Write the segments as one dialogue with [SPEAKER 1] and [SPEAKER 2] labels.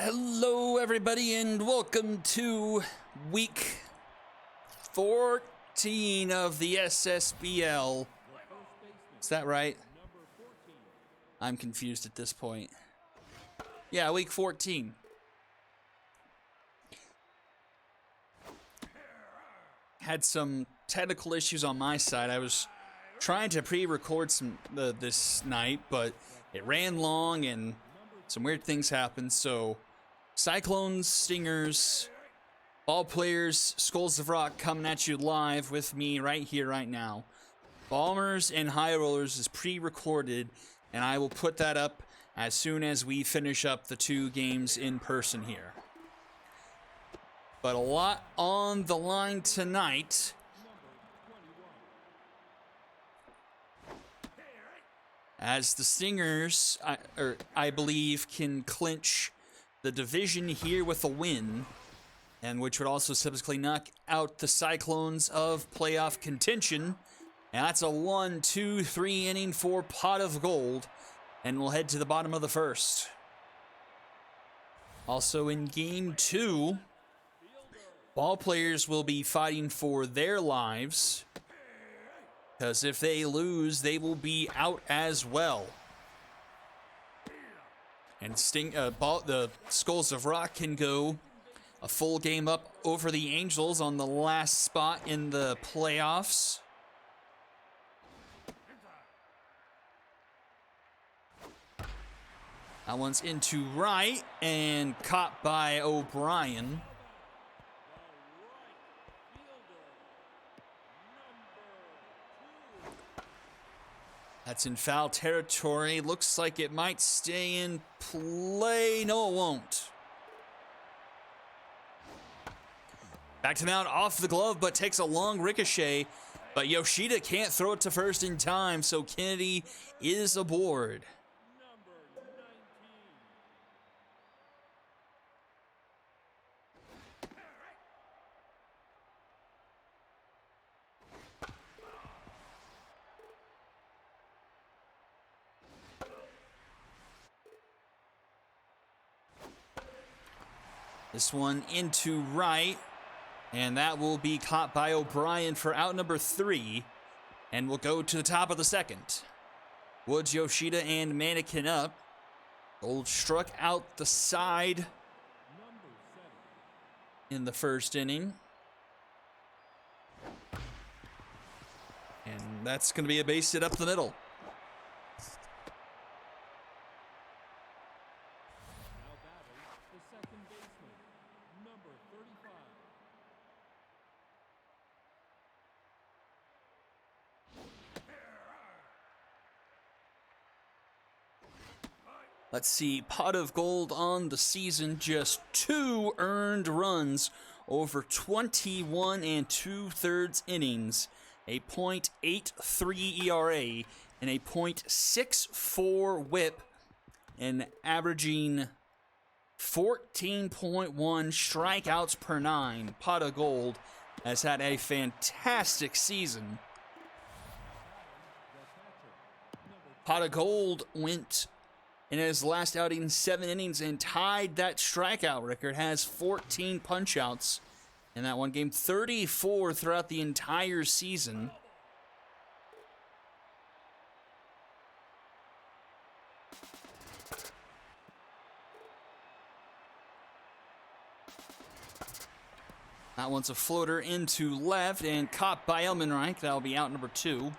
[SPEAKER 1] Hello, everybody, and welcome to week 14 of the SSBL. Is that right? I'm confused at this point. Yeah, week 14. Had some technical issues on my side. I was trying to pre-record this night, but it ran long and some weird things happened. So Cyclones, Stingers, Ball Players, Skulls of Rock coming at you live with me right here, right now. Bombers and High Rollers is pre-recorded, and I will put that up as soon as we finish up the two games in person here. But a lot on the line tonight. As the Stingers, I believe, can clinch the division here with a win, and which would also subsequently knock out the Cyclones of playoff contention. And that's a 1-2-3 inning for pot of gold, and we'll head to the bottom of the first. Also in game 2, Ball Players will be fighting for their lives, because if they lose, they will be out as well. And the Skulls of Rock can go a full game up over the Angels on the last spot in the playoffs. That one's into right and caught by O'Brien. That's in foul territory. Looks like it might stay in play. No, it won't. Back to Mount off the glove, but takes a long ricochet. But Yoshida can't throw it to first in time, so Kennedy is aboard. This one into right, and that will be caught by O'Brien for out number 3, and we'll go to the top of the second. Woods, Yoshida, and Mannequin up. Gold struck out the side in the first inning. And that's going to be a base hit up the middle. Let's see, pot of gold on the season, just 2 earned runs over 21 2/3 innings, a .83 ERA, and a .64 whip, and averaging 14.1 strikeouts per 9. Pot of gold has had a fantastic season. Pot of gold went in his last outing 7 innings and tied that strikeout record, has 14 punch-outs in that one game, 34 throughout the entire season. That one's a floater into left and caught by Elmenreich. That'll be out number 2.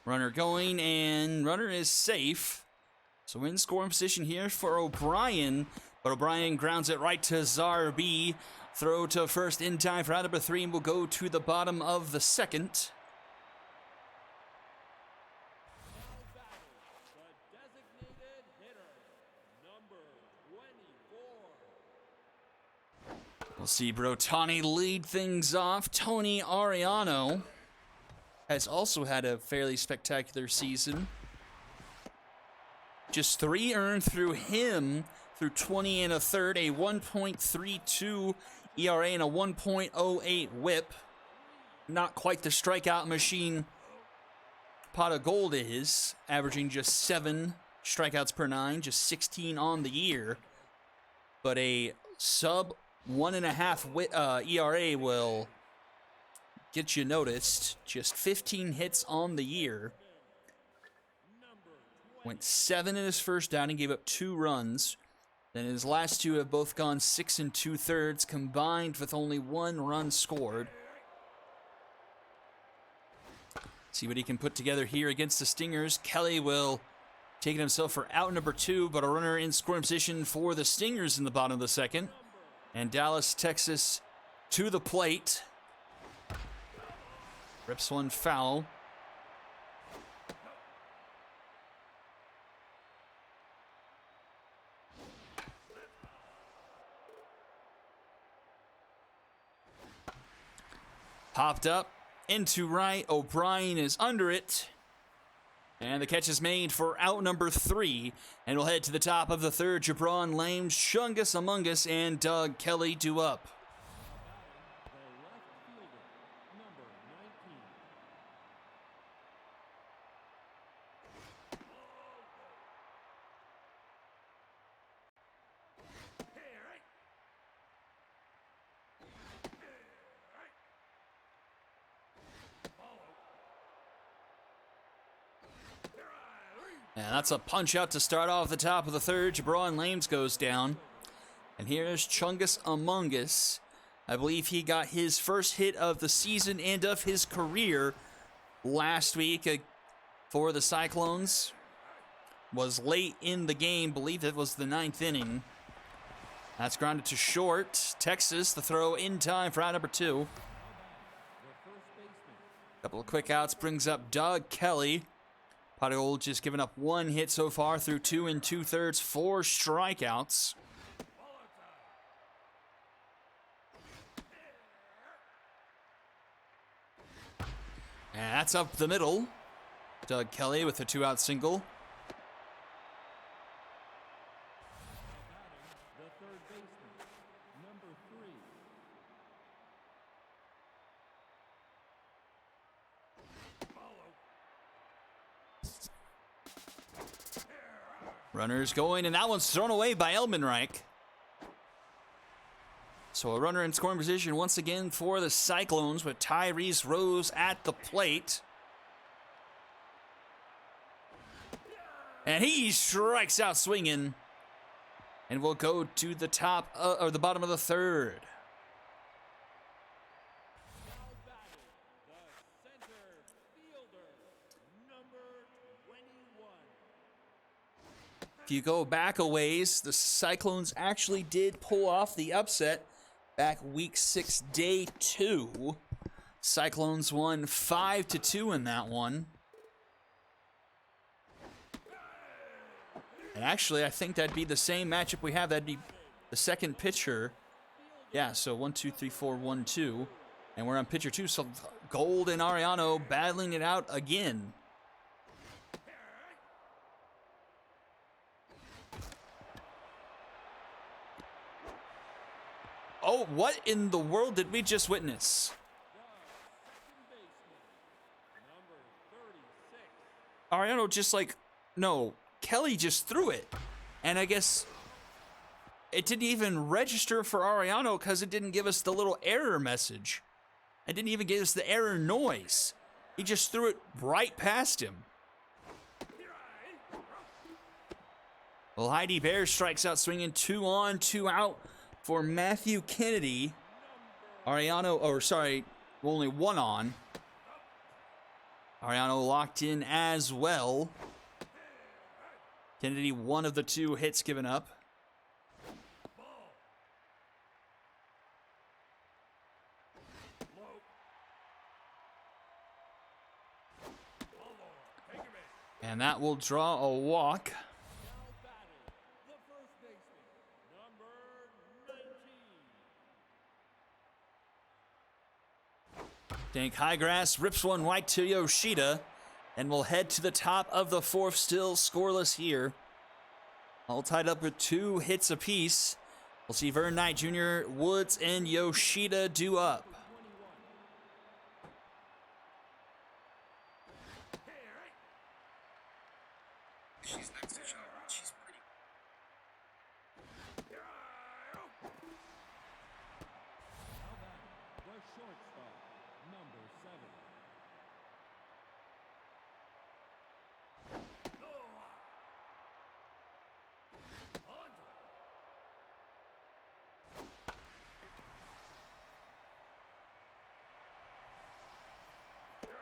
[SPEAKER 1] Runner going, and runner is safe. So in scoring position here for O'Brien, but O'Brien grounds it right to Zarbi. Throw to first in time for out number 3, and we'll go to the bottom of the second. We'll see Brotani lead things off. Tony Ariano has also had a fairly spectacular season. Just 3 earned through him through 20 1/3, a 1.32 ERA and a 1.08 whip. not quite the strikeout machine Pot of Gold is, averaging just 7 strikeouts per 9, just 16 on the year. But a sub 1.5 ERA will get you noticed. Just 15 hits on the year. Went 7 in his first outing, gave up 2 runs. Then his last 2 have both gone 6 2/3, combined with only 1 run scored. See what he can put together here against the Stingers. Kelly will take it himself for out number 2, but a runner in scoring position for the Stingers in the bottom of the second. And Dallas, Texas to the plate. Rips one foul. Popped up into right. O'Brien is under it. And the catch is made for out number 3. And we'll head to the top of the third. Jabron Lames, Chungus Among Us, and Doug Kelly due up. And that's a punch out to start off the top of the third. Jabron Lames goes down. And here's Chungus Among Us. I believe he got his first hit of the season and of his career last week for the Cyclones. Was late in the game. Believe it was the 9th inning. That's grounded to short. Texas, the throw in time for out number 2. Couple of quick outs brings up Doug Kelly. Pot of Gold just given up 1 hit so far through 2 2/3, 4 strikeouts. And that's up the middle. Doug Kelly with a 2-out single. Runners going, and that one's thrown away by Elmenreich. So a runner in scoring position once again for the Cyclones with Tyrese Rose at the plate. And he strikes out swinging. And we'll go to the top, or the bottom of the third. If you go back a ways, the Cyclones actually did pull off the upset back week 6, day 2. Cyclones won 5-2 in that one. And actually, I think that'd be the same matchup we have. That'd be the second pitcher. Yeah, so 1, 2, 3, 4, 1, 2. And we're on pitcher 2, so Gold and Ariano battling it out again. Oh, what in the world did we just witness? Ariano just no, Kelly just threw it. And I guess it didn't even register for Ariano because it didn't give us the little error message. It didn't even give us the error noise. He just threw it right past him. Well, Heidi Bear strikes out swinging 2 on, 2 out. For Matthew Kennedy, only 1 on. Ariano locked in as well. Kennedy, 1 of the 2 hits given up. And that will draw a walk. Dank Highgrass rips one right to Yoshida, and we'll head to the top of the 4th, still scoreless here. All tied up with 2 hits apiece. We'll see Vern Knight Jr., Woods, and Yoshida due up.
[SPEAKER 2] She's next to John. She's pretty.
[SPEAKER 3] The shortstop, number 7.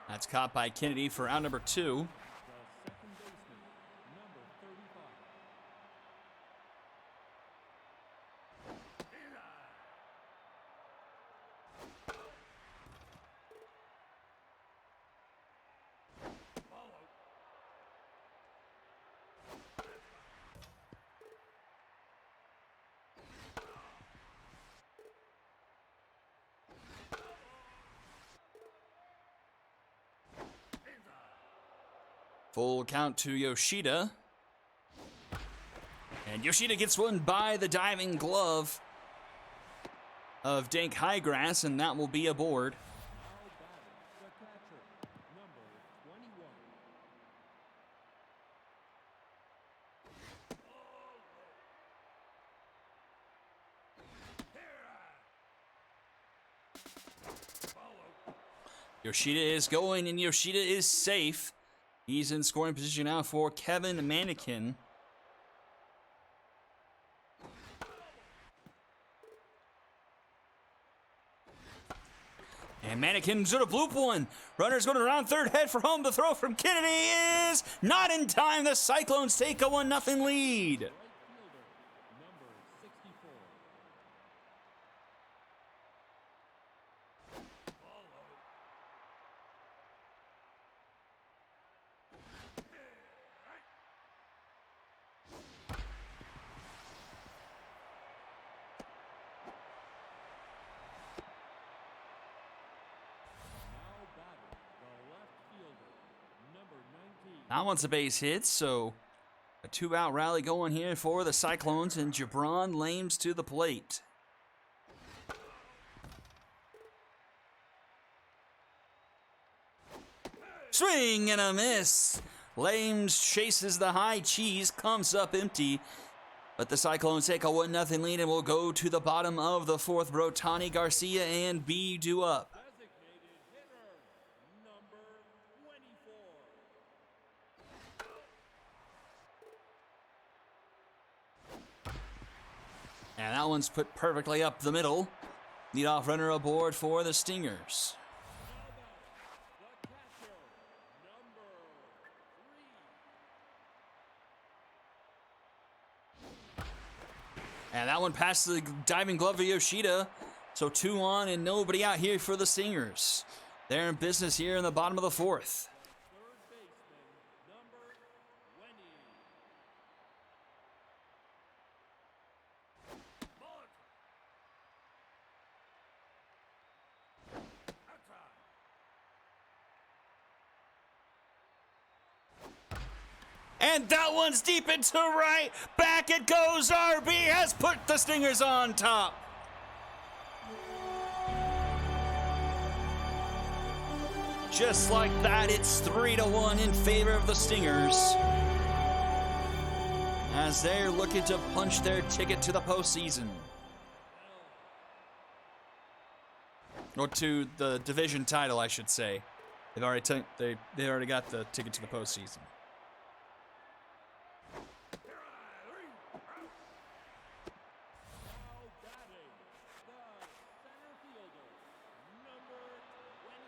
[SPEAKER 1] That's caught by Kennedy for out number 2.
[SPEAKER 3] The second baseman, number 35.
[SPEAKER 1] Full count to Yoshida. And Yoshida gets one by the diving glove of Dank Highgrass, and that will be a board.
[SPEAKER 3] Now batting, the catcher, number 21.
[SPEAKER 1] Yoshida is going, and Yoshida is safe. He's in scoring position now for Kevin Mannequin. And Mannequin's gonna bloop one. Runner's going around third, head for home. The throw from Kennedy is not in time. The Cyclones take a 1-0 lead.
[SPEAKER 3] Right fielder, number 64. Now batting, the left fielder, number 19.
[SPEAKER 1] That one's a base hit, so a 2-out rally going here for the Cyclones, and Jabron Lames to the plate. Swing and a miss. Lames chases the high cheese, comes up empty. But the Cyclones take a 1-0 lead and will go to the bottom of the 4th. Brotani, Garcia, and B due up.
[SPEAKER 3] Designated hitter, number 24.
[SPEAKER 1] And that one's put perfectly up the middle. Leadoff runner aboard for the Stingers.
[SPEAKER 3] The catcher, number 3.
[SPEAKER 1] And that one passed the diving glove of Yoshida. So 2 on and nobody out here for the Stingers. They're in business here in the bottom of the 4th.
[SPEAKER 3] Third baseman, number 20.
[SPEAKER 1] And that one's deep into right. Back it goes. RB has put the Stingers on top. Just like that, it's 3-1 in favor of the Stingers, as they're looking to punch their ticket to the postseason. Or to the division title, I should say. They've already they already got the ticket to the postseason.
[SPEAKER 3] Now batting, the center fielder, number 21.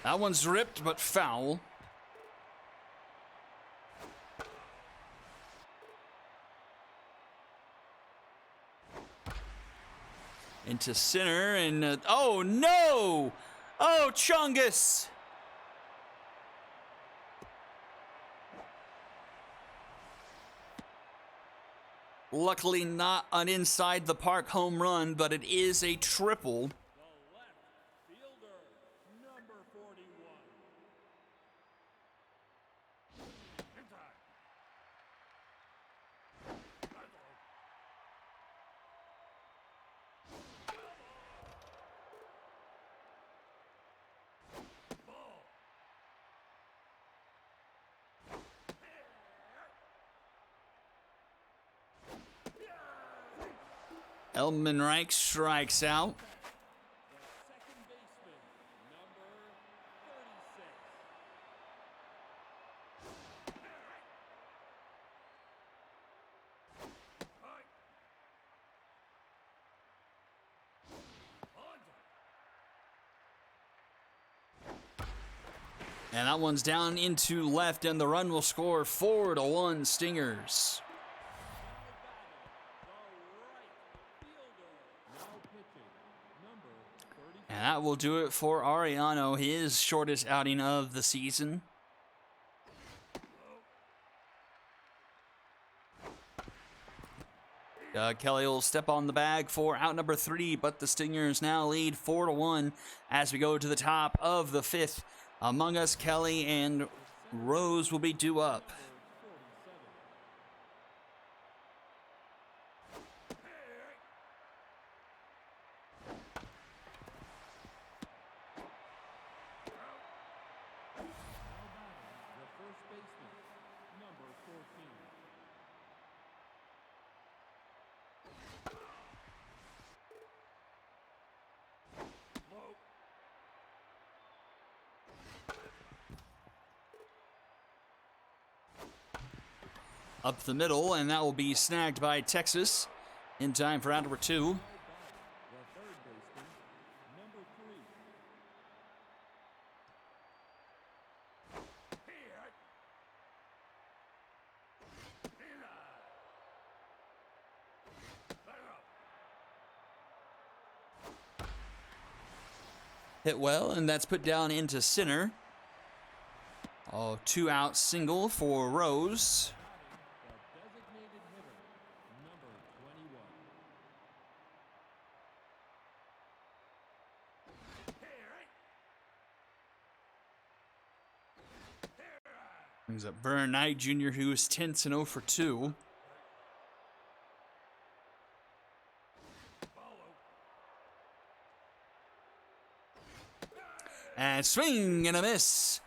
[SPEAKER 1] That one's ripped but foul. Into center and oh no! Oh, Chungus! Luckily not an inside the park home run, but it is a triple.
[SPEAKER 3] The left fielder, number 41.
[SPEAKER 1] Elmenreich strikes out.
[SPEAKER 3] The second baseman, number 36.
[SPEAKER 1] And that one's down into left, and the run will score 4-1 Stingers. And that will do it for Ariano, his shortest outing of the season. Kelly will step on the bag for out number 3, but the Stingers now lead 4-1 as we go to the top of the 5th. Among Us, Kelly and Rose will be due up.
[SPEAKER 3] The first baseman, number 14.
[SPEAKER 1] Up the middle, and that will be snagged by Texas in time for out number 2.
[SPEAKER 3] The third baseman, number 3.
[SPEAKER 1] Hit well, and that's put down into center. Oh, 2-out single for Rose.
[SPEAKER 3] The designated hitter, number 21.
[SPEAKER 1] Brings up Vern Knight Jr., who is 10-0 for 2. And swing and a miss.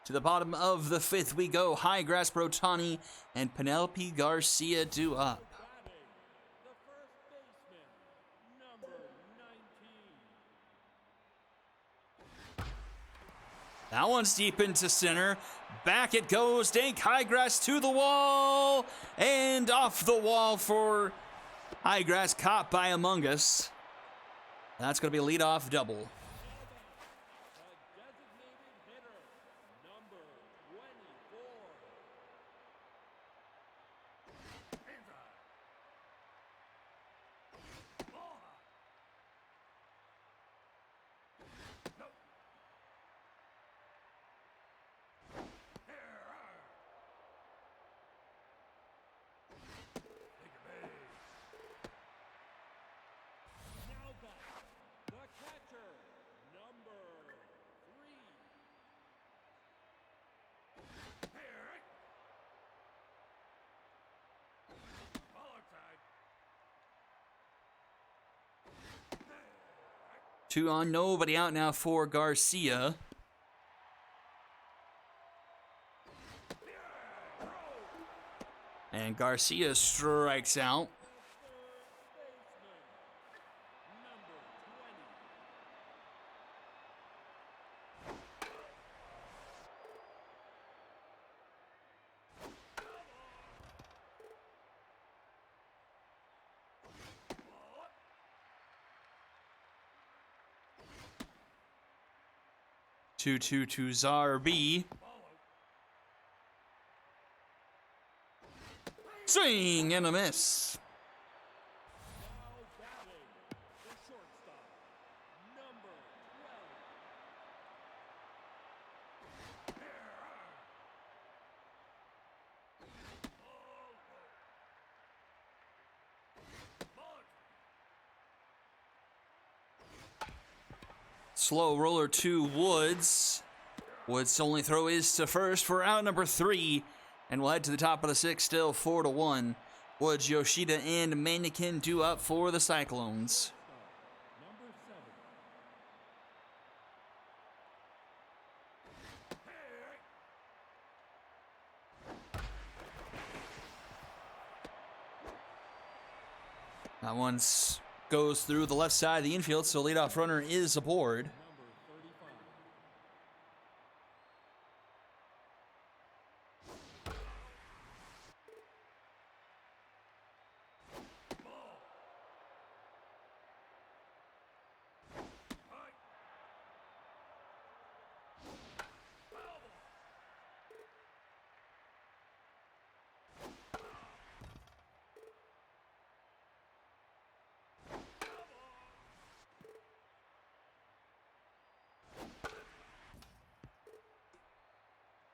[SPEAKER 1] To the bottom of the 5th we go. Highgrass Brotani and Penelope Garcia due up.
[SPEAKER 3] Batting, the first baseman, number 19.
[SPEAKER 1] That one's deep into center. Back it goes. Dank Highgrass to the wall. And off the wall for Highgrass, caught by Among Us. That's going to be a leadoff double.
[SPEAKER 3] The designated hitter, number 24. Now back, the catcher, number 3.
[SPEAKER 1] Two on, nobody out now for Garcia. And Garcia strikes out.
[SPEAKER 3] Number 20.
[SPEAKER 1] Two to Zarbi. Swing and a miss.
[SPEAKER 3] Now batting, the shortstop, number 12.
[SPEAKER 1] Slow roller to Woods. Woods' only throw is to first for out number 3. And we'll head to the top of the 6th, still 4-1. Woods, Yoshida, and Mannequin due up for the Cyclones.
[SPEAKER 3] Number 7.
[SPEAKER 1] That one goes through the left side of the infield, so leadoff runner is aboard.
[SPEAKER 3] Number 35.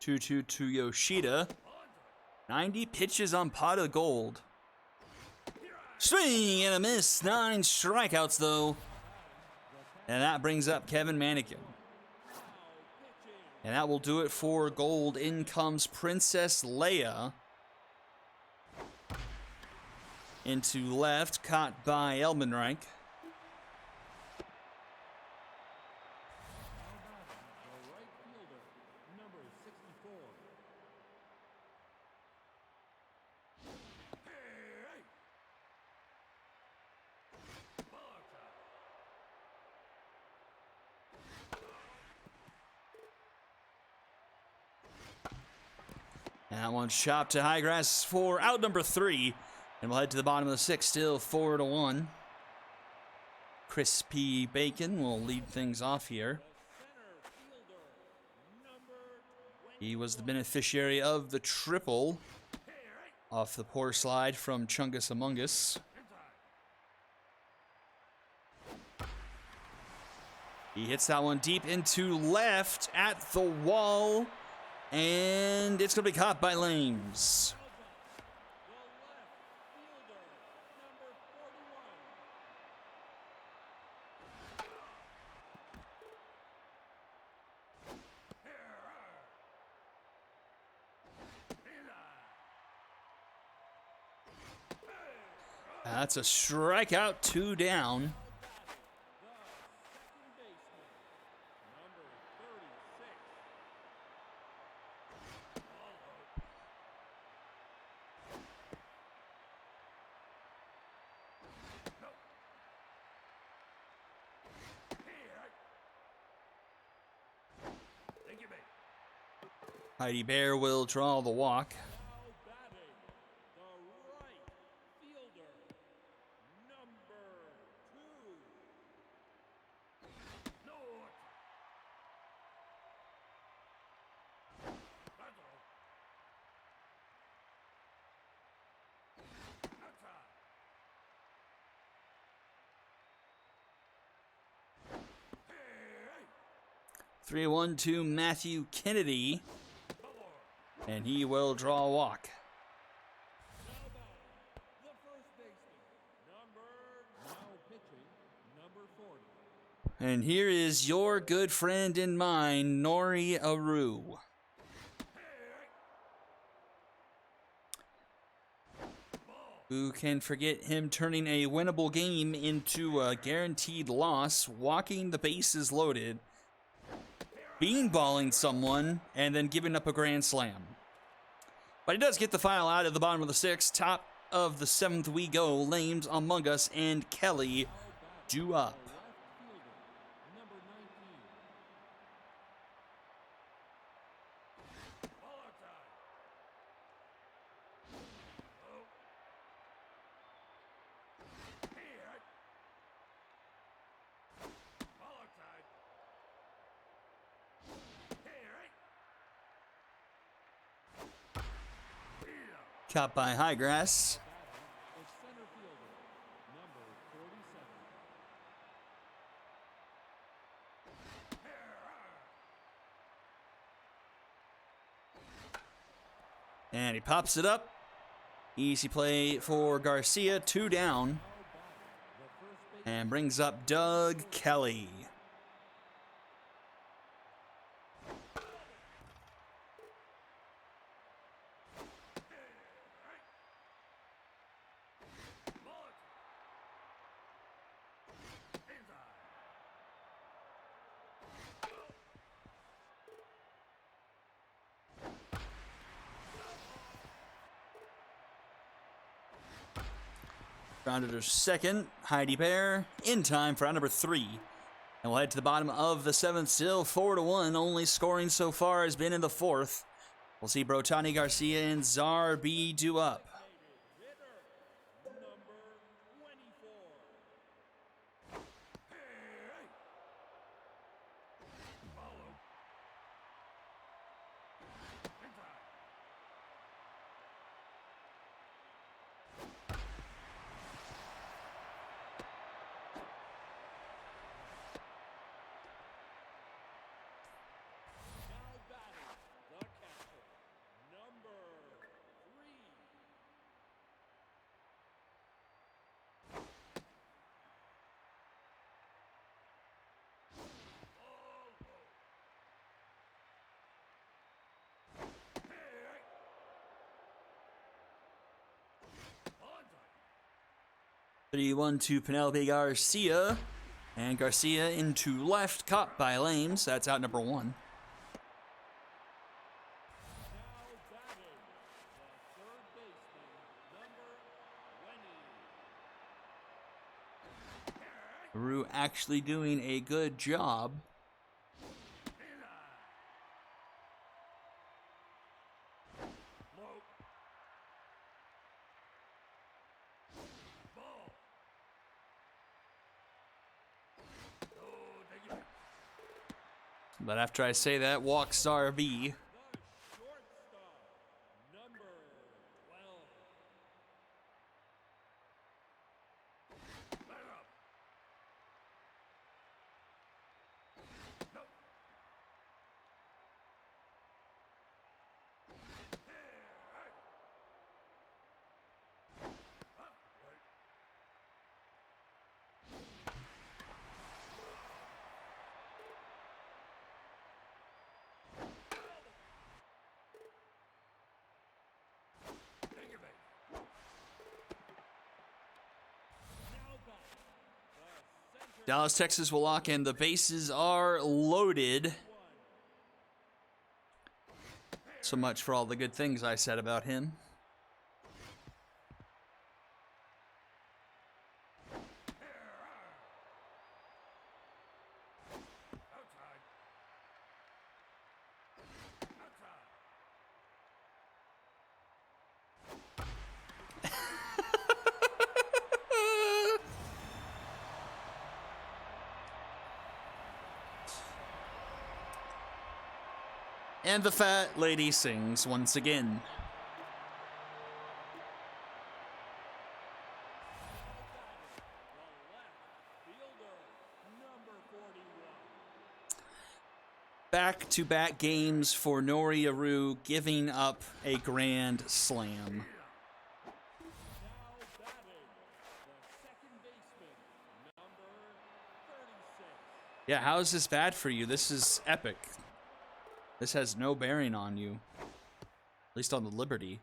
[SPEAKER 1] Two to Yoshida. 90 pitches on pot of gold. Swing and a miss. 9 strikeouts, though. And that brings up Kevin Manikin. And that will do it for gold. In comes Princess Leia. Into left, caught by Elmenreich.
[SPEAKER 3] The right fielder, number 64.
[SPEAKER 1] And that one's chopped to high grass for out number 3. And we'll head to the bottom of the 6th, still 4-1. Crispy Bacon will lead things off here.
[SPEAKER 3] Center fielder, number 20.
[SPEAKER 1] He was the beneficiary of the triple off the poor slide from Chungus Among Us. He hits that one deep into left at the wall. And it's going to be caught by Lames.
[SPEAKER 3] The left fielder, number 41.
[SPEAKER 1] That's a strikeout, 2 down.
[SPEAKER 3] Second baseman, number 36.
[SPEAKER 1] Heidi Bear will draw the walk.
[SPEAKER 3] Now batting, the right fielder, number 2.
[SPEAKER 1] Three, 1, 2, Matthew Kennedy. And he will draw a walk.
[SPEAKER 3] Now batting, the first baseman, now pitching, number 40.
[SPEAKER 1] And here is your good friend and mine, Nori Aru. Who can forget him turning a winnable game into a guaranteed loss, walking the bases loaded, beanballing someone, and then giving up a grand slam. But he does get the file out at the bottom of the 6th. Top of the 7th we go. Lames, Among Us, and Kelly due up.
[SPEAKER 3] Left fielder, number 19.
[SPEAKER 1] Caught by high grass.
[SPEAKER 3] The center fielder, number 47.
[SPEAKER 1] And he pops it up. Easy play for Garcia, 2 down.
[SPEAKER 3] The first base
[SPEAKER 1] And brings up Doug Kelly. Rounded to second, Heidi Bear, in time for round number 3. And we'll head to the bottom of the 7th, still 4-1. Only scoring so far has been in the 4th. We'll see Brotani Garcia and Zarbi do up.
[SPEAKER 3] Hitter, number 24. Now batting, the catcher, number 3.
[SPEAKER 1] On 3-1 to Penelope Garcia. And Garcia into left, caught by Lames. That's out number 1.
[SPEAKER 3] Now batting, the third baseman, number 20.
[SPEAKER 1] Rue actually doing a good job. But after I say that, walks RB.
[SPEAKER 3] The shortstop, number 12.
[SPEAKER 1] Dallas, Texas will lock in. The bases are loaded. So much for all the good things I said about him. And the fat lady sings once again. Back-to-back games for Nori Aru, giving up a grand slam. Yeah, how is this bad for you? This is epic. This has no bearing on you. At least on the Liberty.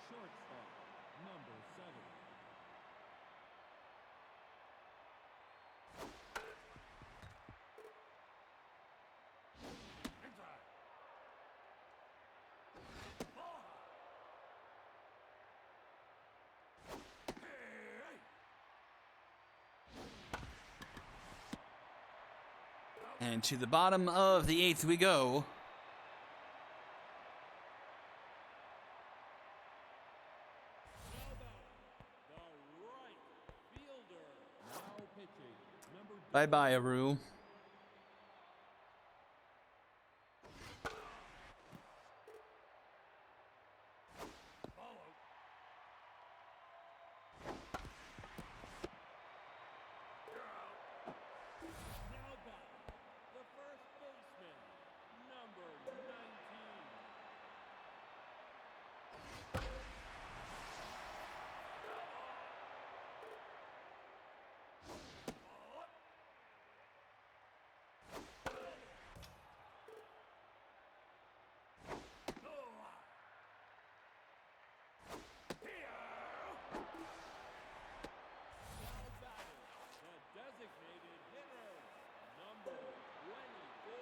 [SPEAKER 3] Shortstop, number 7.
[SPEAKER 1] And to the bottom of the 8th we go.
[SPEAKER 3] The right fielder, now pitching.
[SPEAKER 1] Bye-bye, Aru.
[SPEAKER 3] Now back, the first baseman, number 19. Now batting, the designated hitter, number 24.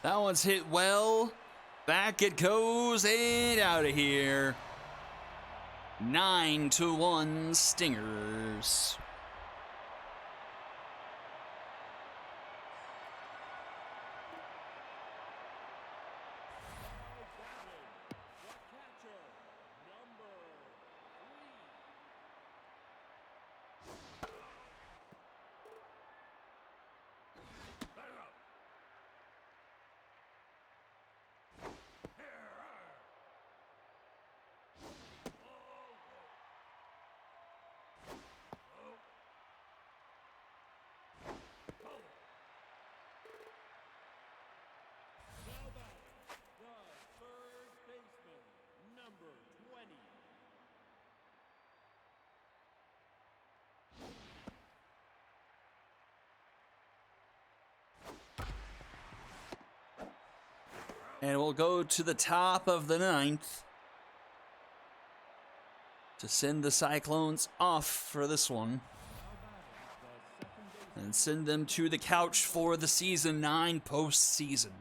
[SPEAKER 1] That one's hit well. Back it goes and out of here. 9-1 Stingers.
[SPEAKER 3] Now batting, the catcher, number 3. Now batting, the third baseman, number 20.
[SPEAKER 1] And we'll go to the top of the 9th to send the Cyclones off for this one and send them to the couch for the Season 9 postseason.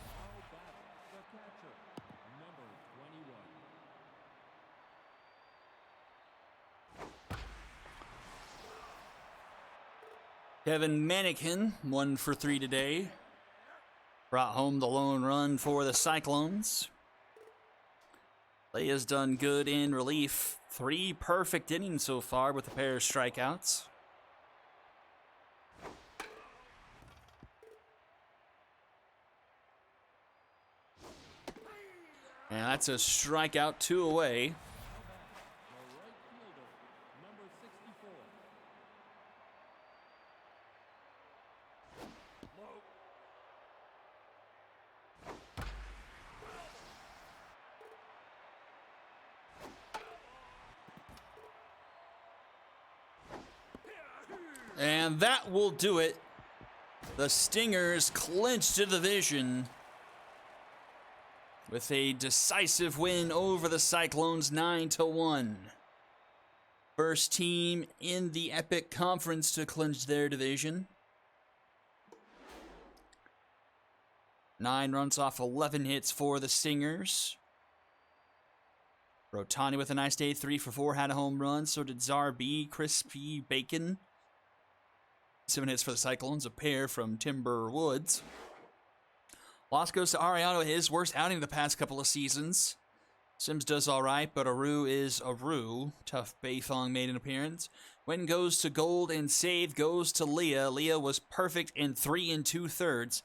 [SPEAKER 3] Now batting, the catcher, number 21.
[SPEAKER 1] Kevin Manikin, 1 for 3 today. Brought home the lone run for the Cyclones. Leia's done good in relief. 3 perfect innings so far with a pair of strikeouts. And that's a strikeout, 2 away.
[SPEAKER 3] The right fielder, number 64.
[SPEAKER 1] And that will do it. The Stingers clinched the division with a decisive win over the Cyclones 9-1. First team in the Epic Conference to clinch their division. 9 runs off 11 hits for the Stingers. Rotani with a nice day, 3 for 4, had a home run. So did Czar B, Crispy Bacon. 7 hits for the Cyclones, a pair from Timber Woods. Loss goes to Ariano, his worst outing of the past couple of seasons. Sims does all right, but Aru is Aru. Tough Beifong made an appearance. Win goes to Gold, and save goes to Leah. Leah was perfect in 3 2/3,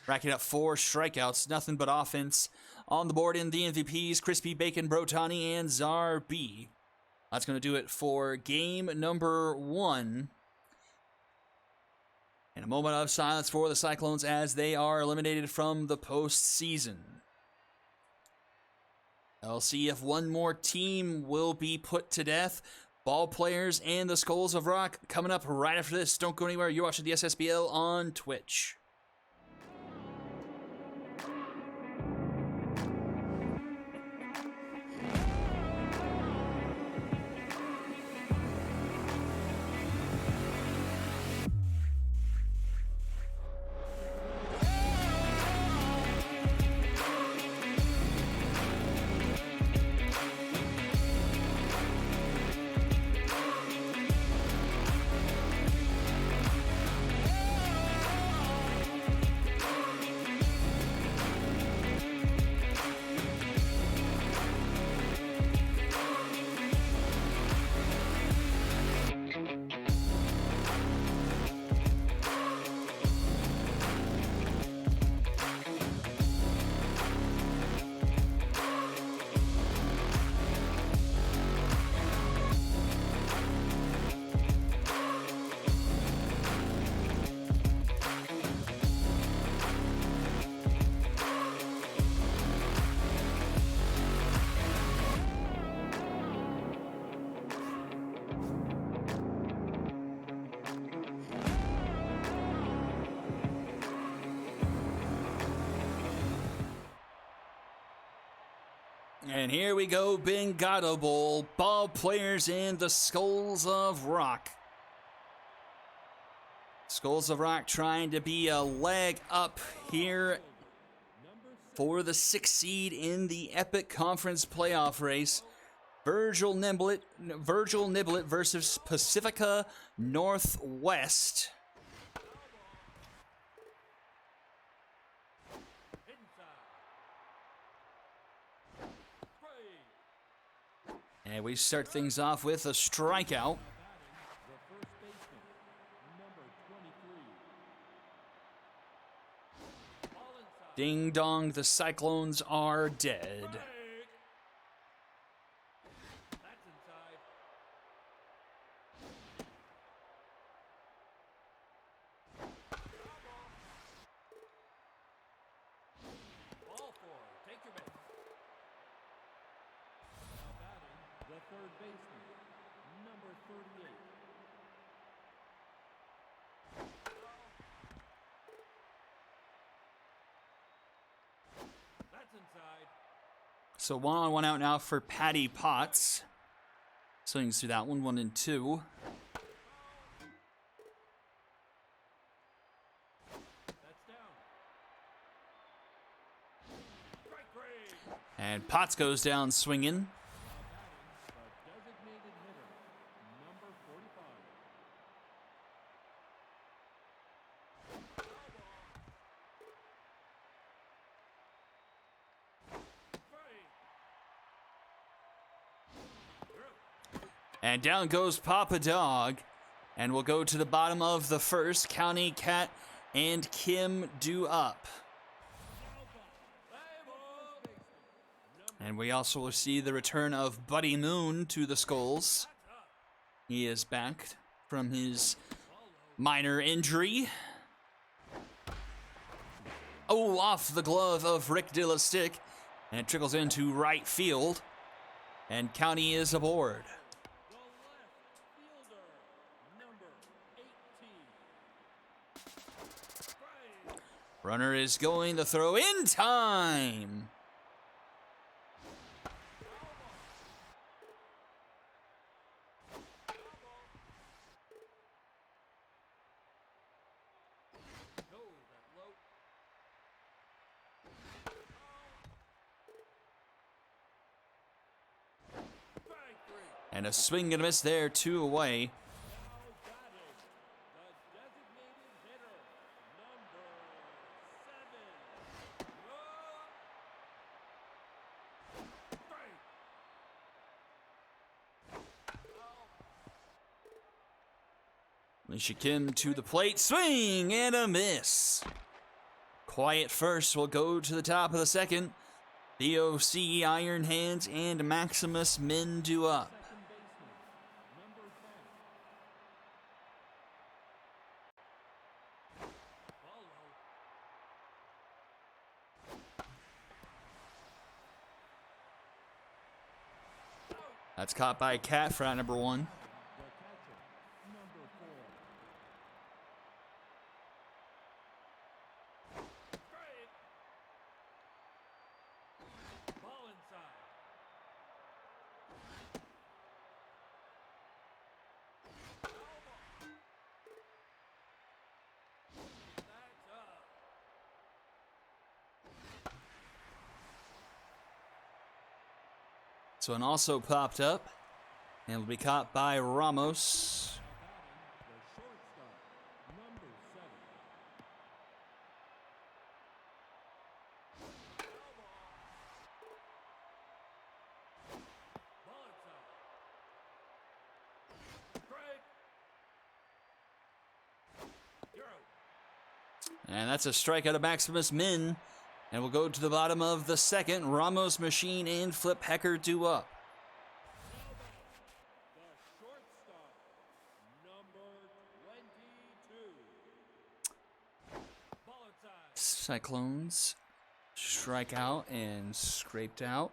[SPEAKER 1] racking up 4 strikeouts, nothing but offense. On the board in the MVPs, Crispy Bacon, Brotani, and Czar B. That's going to do it for game number 1. And a moment of silence for the Cyclones as they are eliminated from the postseason. I'll see if one more team will be put to death. Ball players and the Skulls of Rock coming up right after this. Don't go anywhere. You're watching the SSBL on Twitch. And here we go, Bingado Bowl. Ball players in the Skulls of Rock. Skulls of Rock trying to be a leg up here for the 6th seed in the Epic Conference playoff race. Virgil Niblet versus Pacifica Northwest. And we start things off with a strikeout. Ding dong, the Cyclones are dead.
[SPEAKER 3] Third baseman, number 38. That's inside.
[SPEAKER 1] So 1-on-1 out now for Patty Potts. Swings through that one, 1-2.
[SPEAKER 3] That's down. Strike three.
[SPEAKER 1] And Potts goes down swinging.
[SPEAKER 3] Designated hitter, number 45.
[SPEAKER 1] And down goes Papa Dog. And we'll go to the bottom of the first. County Cat and Kim do up. And we also will see the return of Buddy Moon to the Skulls. He is back from his minor injury. Oh, off the glove of Rick Dillastick. And it trickles into right field. And County is aboard.
[SPEAKER 3] The left fielder, number 18.
[SPEAKER 1] Runner is going to throw in time. And a swing and a miss there, 2 away. Alicia Kim to the plate, swing and a miss. Quiet first will go to the top of the second. BOC Iron Hands and Maximus Min do up. That's caught by Cat for out number 1. So one also popped up and will be caught by Ramos.
[SPEAKER 3] The shortstop, number 7. Ball inside. Strike. You're out.
[SPEAKER 1] And that's a strikeout of Maximus Min. And we'll go to the bottom of the second. Ramos, Machine, and Flip Hecker do up.
[SPEAKER 3] The shortstop, number 22. Ball inside.
[SPEAKER 1] Cyclones strike out and scraped out.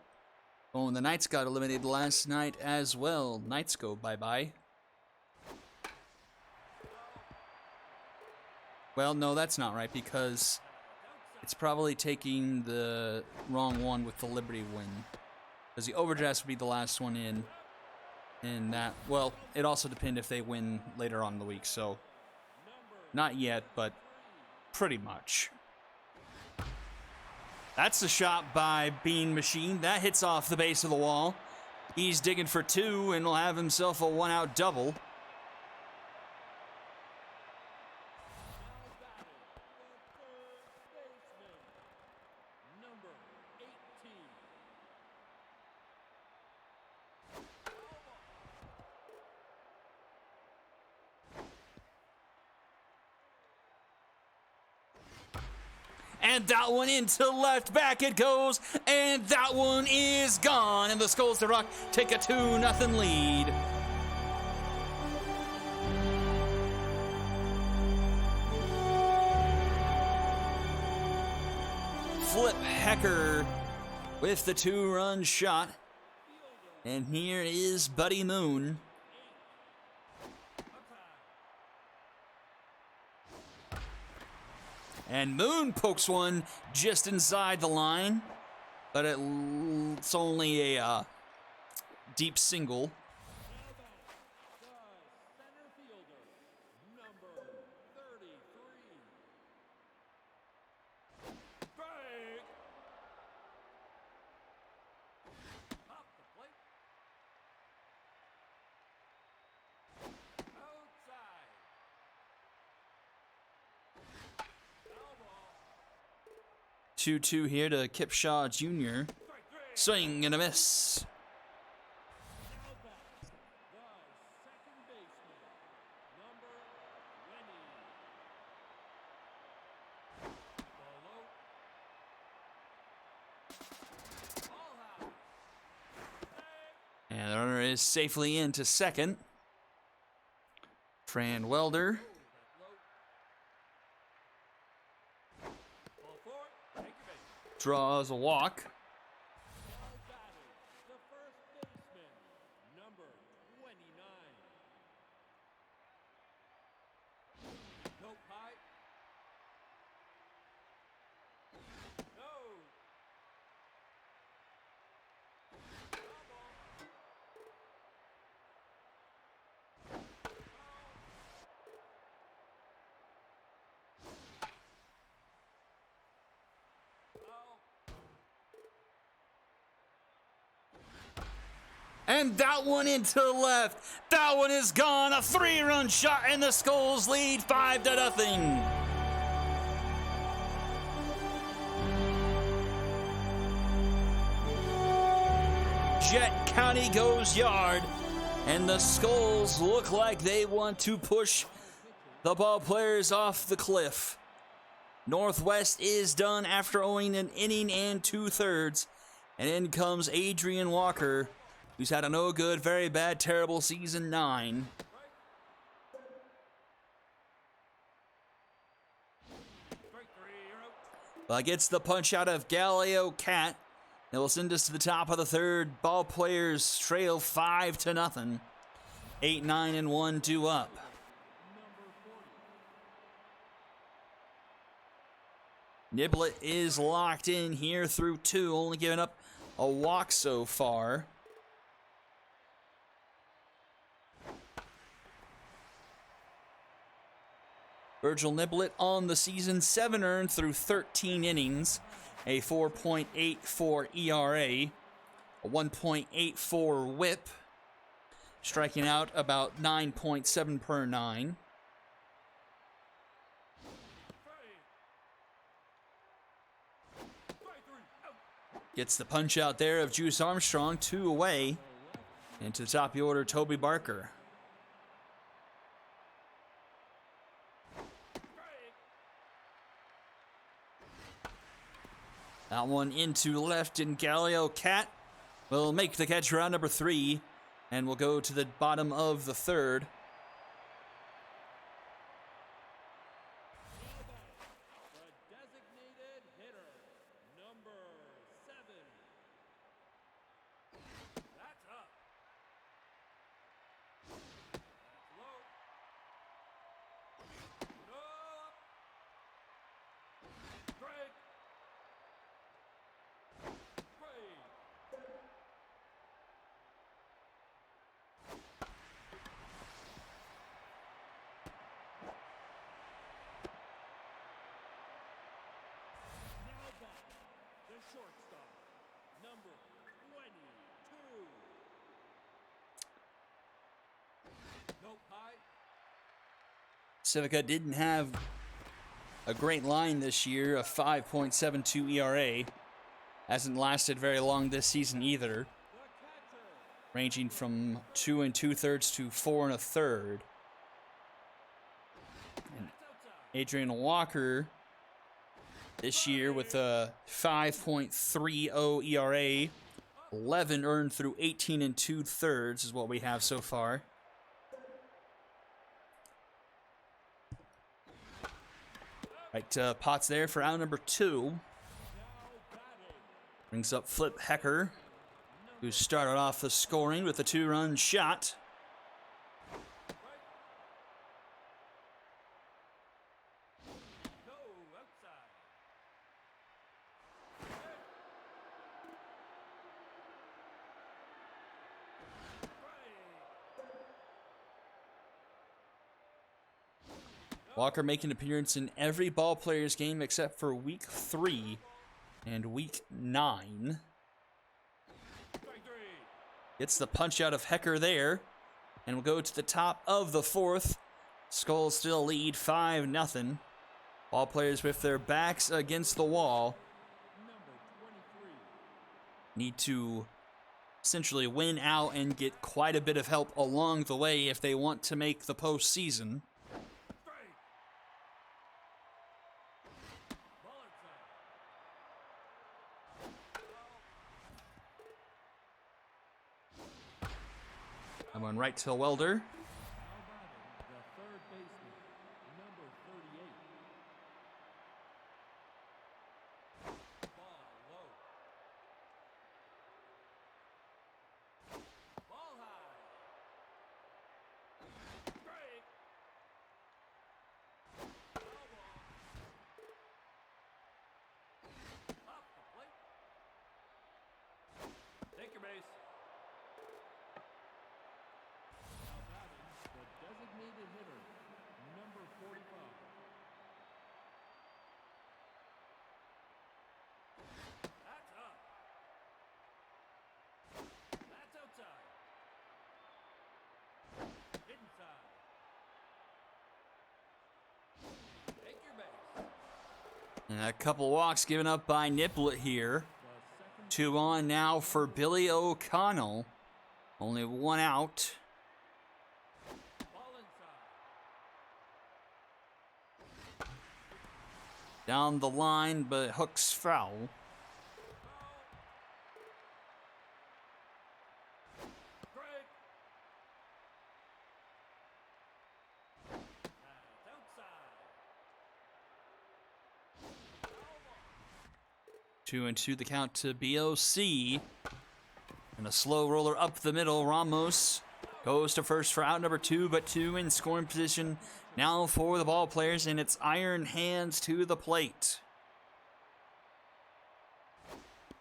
[SPEAKER 1] Oh, and the Knights got eliminated last night as well. Knights go bye-bye. Well, no, that's not right because it's probably taking the wrong one with the Liberty win. because the overdraft would be the last one in. And that, well, it also depends if they win later on in the week. So, not yet, but pretty much. That's a shot by Bean Machine. That hits off the base of the wall. He's digging for two and will have himself a one-out double. And that one into left, back it goes, and that one is gone. And the Skulls to Rock take a 2-0 lead. Flip Hecker with the 2-run shot. And here is Buddy Moon. And Moon pokes one just inside the line, but it's only a deep single. Two 2 here to Kipshaw Jr. Swing and a miss. And the runner is safely into second. Fran Welder. Draws a walk. And that one into left. That one is gone. A 3-run shot, and the Skulls lead 5-0. Jet County goes yard, and the Skulls look like they want to push the ball players off the cliff. Northwest is done after owing an inning and 2/3, and in comes Adrian Walker, who's had a no good, very bad, terrible season 9. Well, gets the punch out of Galileo Cat. It will send us to the top of the third. Ball players trail 5-0. 8, 9, and 1, 2 up. Niblett is locked in here through 2, only giving up a walk so far. Virgil Niblett on the season, 7 earned through 13 innings, a 4.84 ERA, a 1.84 WHIP, striking out about 9.7 per 9. Gets the punch out there of Juice Armstrong, 2 away. Into the top of the order, Toby Barker. That one into left, and Galileo Cat will make the catch around number 3, and will go to the bottom of the third.
[SPEAKER 3] The designated hitter, number 7. That's up. That's low. No up. Strike. shortstop, number 22. Nope, high.
[SPEAKER 1] Civica didn't have a great line this year, a 5.72 ERA. Hasn't lasted very long this season either,
[SPEAKER 3] The catcher.
[SPEAKER 1] ranging from 2 2/3 to 4 1/3. And
[SPEAKER 3] That's outside.
[SPEAKER 1] Adrian Walker this year with a 5.30 ERA, 11 earned through 18 2/3 is what we have so far. Right, Potts there for out number 2.
[SPEAKER 3] Now batting.
[SPEAKER 1] Brings up Flip Hecker, who started off the scoring with a 2-run shot.
[SPEAKER 3] Go outside.
[SPEAKER 1] Walker making an appearance in every ball players game except for week 3 and week 9.
[SPEAKER 3] Strike 3.
[SPEAKER 1] Gets the punch out of Hecker there. And we'll go to the top of the 4th. Skulls still lead 5-0. Ball players with their backs against the wall
[SPEAKER 3] Number 23.
[SPEAKER 1] need to essentially win out and get quite a bit of help along the way if they want to make the postseason.
[SPEAKER 3] Strike. Ball outside.
[SPEAKER 1] I'm going right to Welder.
[SPEAKER 3] Now batting, the third baseman, number 38. Ball low. Ball high. Strike. Foul ball. Off the plate. Take your base. Now batting, the designated hitter, number 45. That's up. That's outside. Inside. Take your base.
[SPEAKER 1] And a couple walks given up by Niblett here.
[SPEAKER 3] The second
[SPEAKER 1] 2 on now for Billy O'Connell. Only 1 out.
[SPEAKER 3] ball inside.
[SPEAKER 1] Down the line, but hooks foul.
[SPEAKER 3] Strike. That's outside. Foul ball.
[SPEAKER 1] 2-2 the count to BOC. And a slow roller up the middle. Ramos goes to first for out number 2, but 2 in scoring position now for the ball players, and it's Iron Hands to the plate.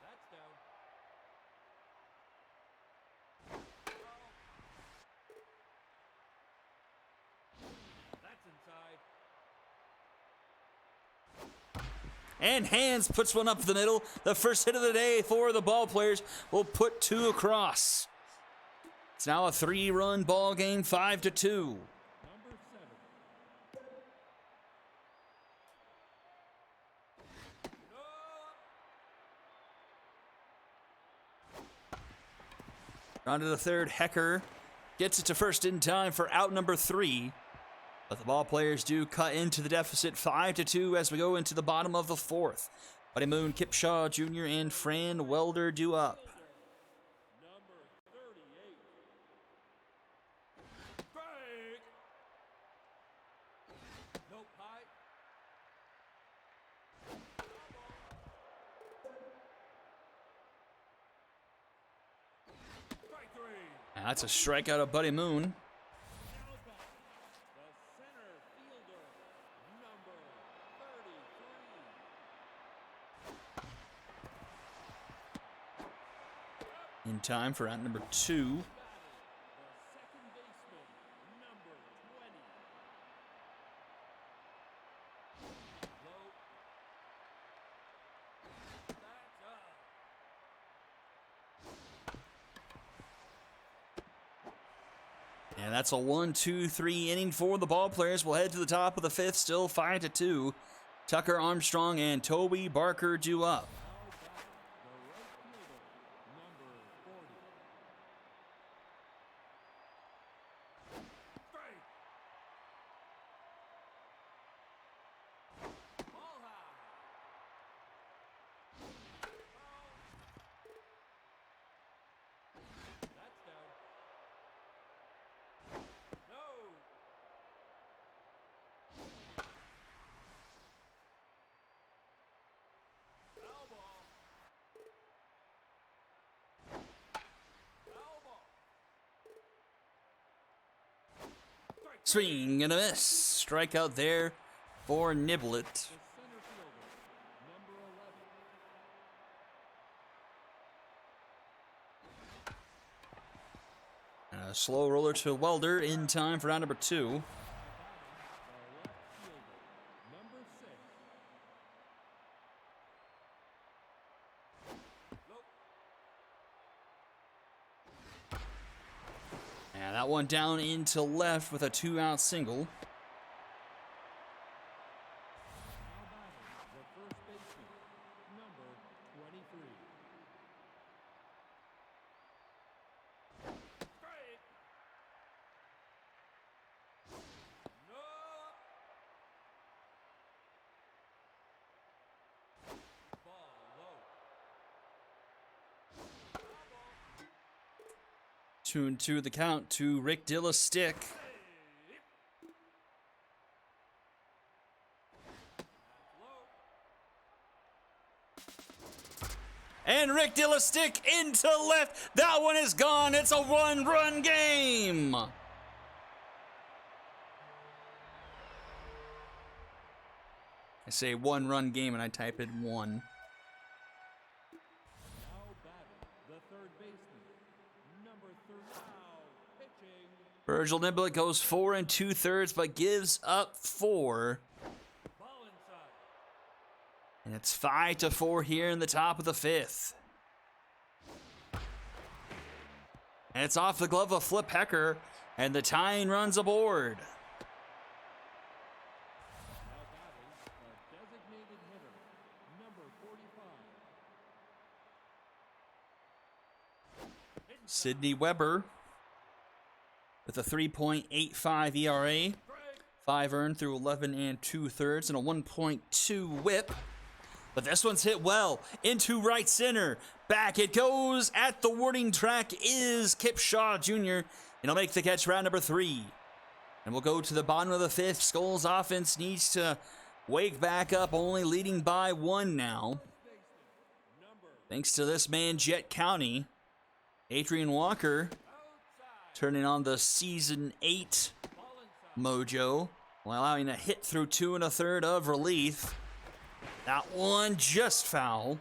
[SPEAKER 3] That's down. That's inside.
[SPEAKER 1] And Hands puts one up the middle. The first hit of the day for the ball players will put 2 across. It's now a 3-run ball game, 5-2.
[SPEAKER 3] Number 7.
[SPEAKER 1] On to the 3rd, Hecker gets it to first in time for out number 3. But the ball players do cut into the deficit 5-2 as we go into the bottom of the 4th. Buddy Moon, Kip Shaw Jr., and Fran Welder do up.
[SPEAKER 3] Number 38. Strike. Nope, high. Strike 3.
[SPEAKER 1] And that's a strikeout of Buddy Moon.
[SPEAKER 3] Now back. The center fielder, number 33.
[SPEAKER 1] In time for out number 2.
[SPEAKER 3] Batting, the second baseman, number 20. Low. That's up.
[SPEAKER 1] And that's a 1-2-3 inning for the ball players. We'll head to the top of the fifth, still 5-2. Tucker Armstrong and Toby Barker due up. Swing and a miss. Strikeout there for Niblett. And a slow roller to Welder in time for round number 2. And that one down into left with a 2-out single. Two and two the count to Rick Dillastick. And Rick Dillastick into left. That one is gone. It's a 1-run game. I say 1-run game and I type in 1. Virgil Niblett goes 4 2/3, but gives up 4. And it's 5-4 here in the top of the 5th. And it's off the glove of Flip Hecker, and the tying runs aboard. Sidney Weber with a 3.85 ERA, 5 earned through 11 2/3, and a 1.2 whip. But this one's hit well into right center. Back it goes at the warning track is Kip Shaw Jr. And he'll make the catch round number 3. And we'll go to the bottom of the 5th. Skulls offense needs to wake back up, only leading by 1 now. Thanks to this man, Jet County. Adrian Walker turning on the season 8 mojo, while allowing a hit through 2 1/3 of relief. That one just foul.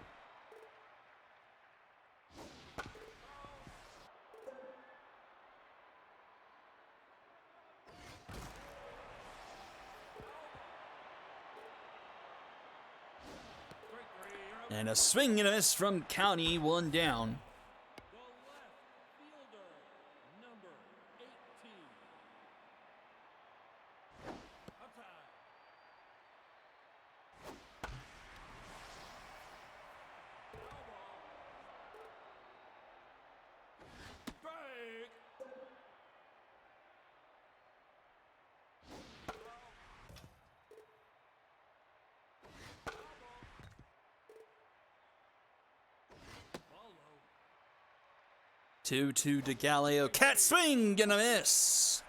[SPEAKER 1] And a swing and a miss from County, 1 down. Two to Galileo. Cat swing and a miss.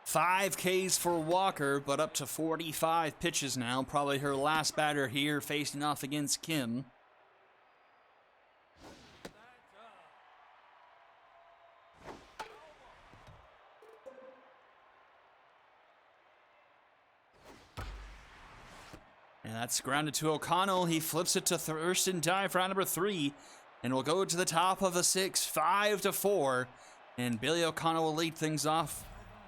[SPEAKER 1] 5 Ks for Walker, but up to 45 pitches now. Probably her last batter here facing off against Kim. And that's grounded to O'Connell. He flips it to Thurston Dye for round number 3. And we'll go to the top of the 6, 5-4. And Billy O'Connell will lead things off,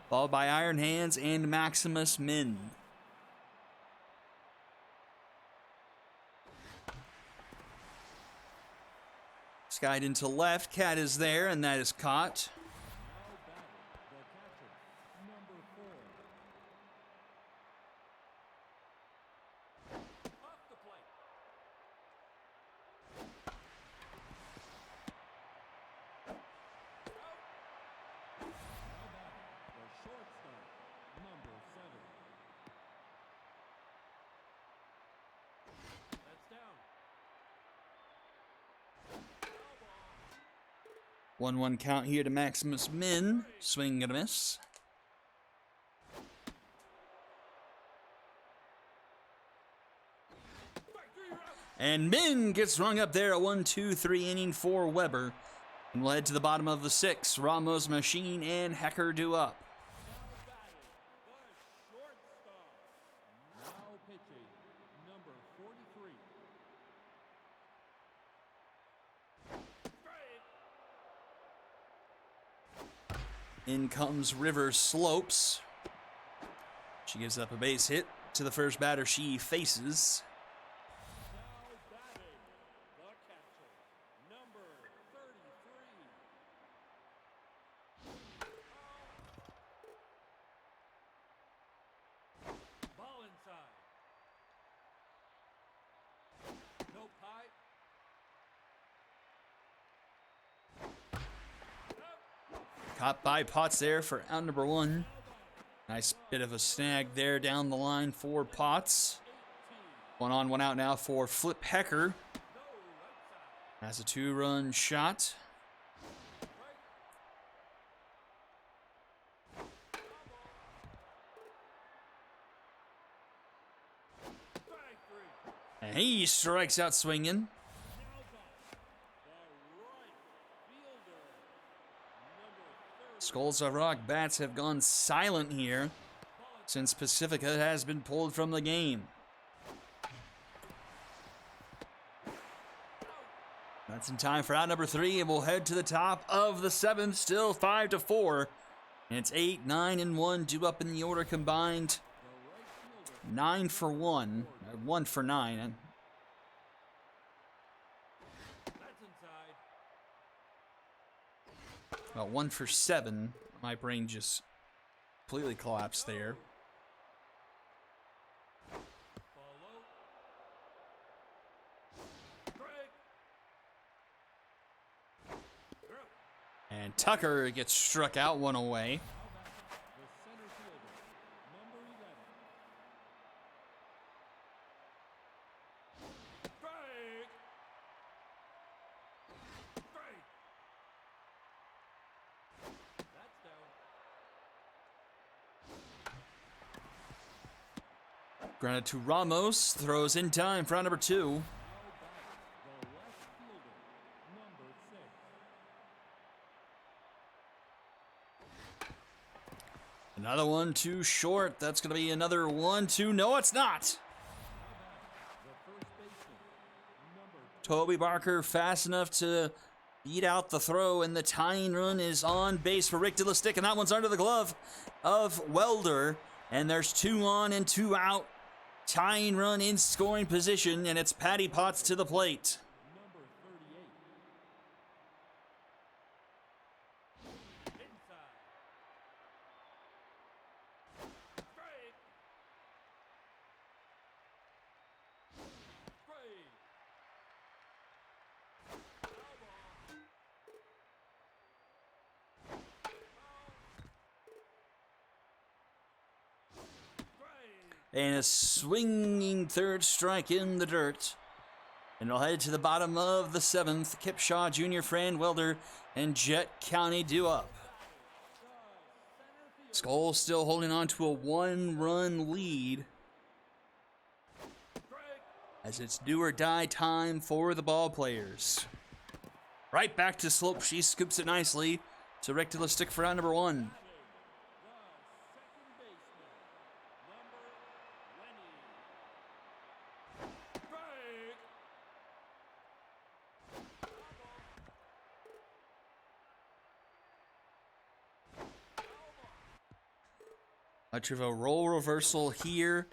[SPEAKER 1] followed by Iron Hands and Maximus Min. Skied into left. Cat is there, and that is caught.
[SPEAKER 3] Number
[SPEAKER 1] 1-1 count here to Maximus Min. Swing and a miss. And Min gets rung up there, a 1-2-3 inning for Weber. And we'll head to the bottom of the 6th. Ramos, Machine, and Hecker due up.
[SPEAKER 3] now pitching, number 43.
[SPEAKER 1] In comes River Slopes. She gives up a base hit to the first batter she faces.
[SPEAKER 3] Now batting, the catcher, number 33. Ball inside. No pipe.
[SPEAKER 1] Caught by Potts there for out number 1. Nice bit of a snag there down the line for Potts. 1 on, 1 out now for Flip Hecker. Has a 2-run shot. And he strikes out swinging. Skulls of Rock bats have gone silent here since Pacifica has been pulled from the game. That's in time for out number 3, and we'll head to the top of the 7th, still 5-4. And it's 8, 9, and 1 due up in the order combined. 9 for 1, or 1 for 9.
[SPEAKER 3] That's inside.
[SPEAKER 1] Well, 1 for 7. My brain just completely collapsed there.
[SPEAKER 3] Follow. Break.
[SPEAKER 1] And Tucker gets struck out, 1 away.
[SPEAKER 3] The center fielder, number 11. Break. Break. That's down.
[SPEAKER 1] Grounded to Ramos, throws in time for out number 2.
[SPEAKER 3] Now batting, the left fielder, number 6.
[SPEAKER 1] Another one too short. That's going to be another 1-2. No, it's not.
[SPEAKER 3] The first baseman, number
[SPEAKER 1] Toby Barker fast enough to beat out the throw, and the tying run is on base for Rick Stick, and that one's under the glove of Welder. And there's 2 on and 2 out. Tying run in scoring position, and it's Patty Potts to the plate.
[SPEAKER 3] number 38. Inside. Break. Break. Foul ball. Break.
[SPEAKER 1] And a swinging third strike in the dirt. And it'll head to the bottom of the 7th. Kipshaw, Jr., Fran Welder, and Jet County due up. Skull still holding on to a 1-run lead as it's do or die time for the ball players. Right back to Slope. She scoops it nicely to rectangular stick for out number 1.
[SPEAKER 3] The second baseman, number 20. Break.
[SPEAKER 1] Much of a role reversal here.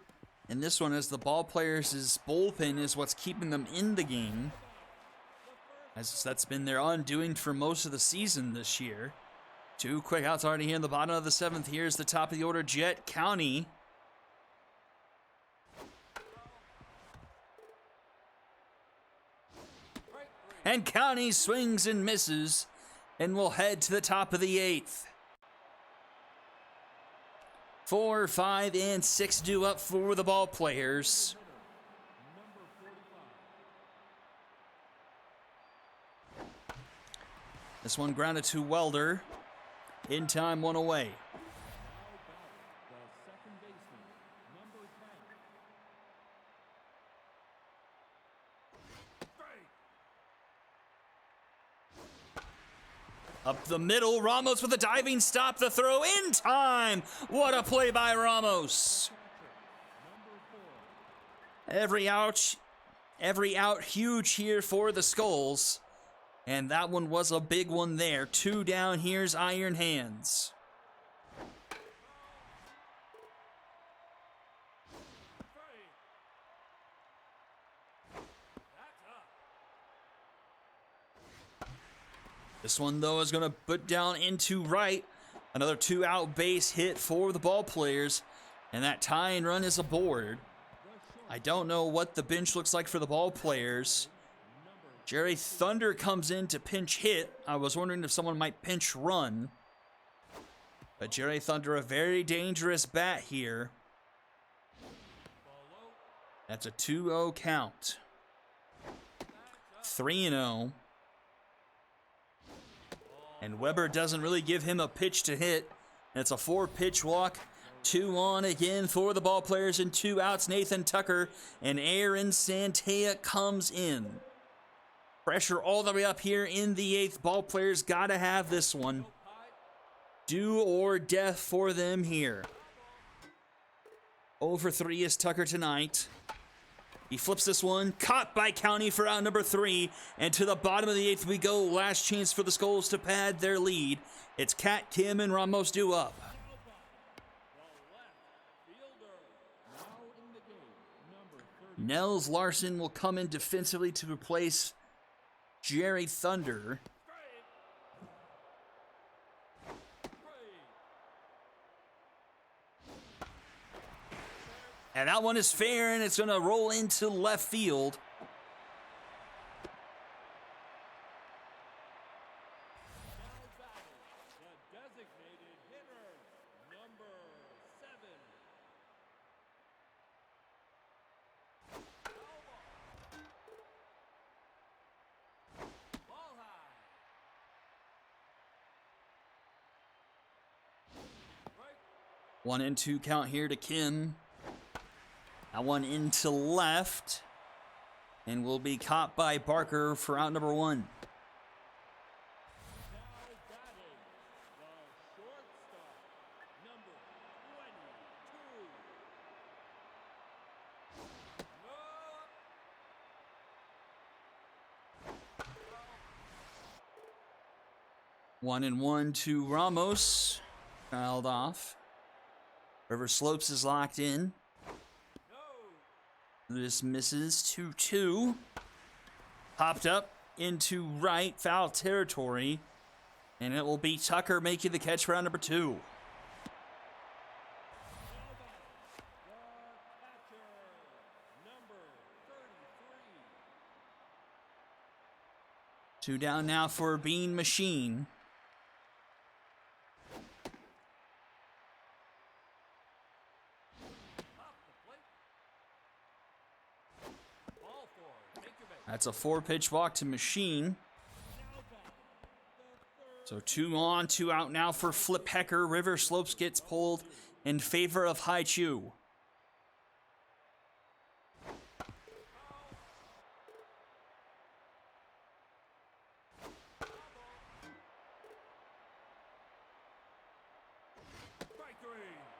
[SPEAKER 1] And this one is the ball players' bullpen is what's keeping them in the game. as that's been their undoing for most of the season this year. 2 quick outs already here in the bottom of the 7th. Here's the top of the order, Jet County. And County swings and misses and will head to the top of the 8th. 4, 5, and 6 due up for the ball players. This one grounded to Welder. In time, 1 away. Up the middle, Ramos with a diving stop, the throw in time. What a play by Ramos. Every out huge here for the Skulls. And that one was a big one there. 2 down, here's Iron Hands. This one, though, is going to put down into right. Another 2-out base hit for the ball players. And that tying run is aboard. I don't know what the bench looks like for the ball players. Jerry Thunder comes in to pinch hit. I was wondering if someone might pinch run. But Jerry Thunder, a very dangerous bat here. That's a 2-0 count. 3-0. And Weber doesn't really give him a pitch to hit. And it's a 4-pitch walk. 2 on again for the ball players and 2 outs. Nathan Tucker and Aaron Santea comes in. Pressure all the way up here in the 8th. Ball players gotta have this one. Do or death for them here. 0 for 3 is Tucker tonight. He flips this one, caught by County for out number 3, and to the bottom of the 8th we go. Last chance for the Skulls to pad their lead. It's Cat, Kim, and Ramos due up. Nels Larson will come in defensively to replace Jerry Thunder. And that one is fair, and it's going to roll into left field.
[SPEAKER 3] The designated hitter, number 7. Ball high. Right.
[SPEAKER 1] 1 and 2 count here to Kim. That one into left, and will be caught by Barker for out number 1.
[SPEAKER 3] Now batting, the shortstop, number 22.
[SPEAKER 1] 1 and 1 to Ramos. Fouled off. River Slopes is locked in. This misses 2-2. Popped up into right, foul territory. And it will be Tucker making the catch for round number 2.
[SPEAKER 3] The catcher, number 33.
[SPEAKER 1] 2 down now for Bean Machine. That's a 4-pitch walk to Machine. So 2 on, 2 out now for Flip Hecker. River Slopes gets pulled in favor of Hai Chu.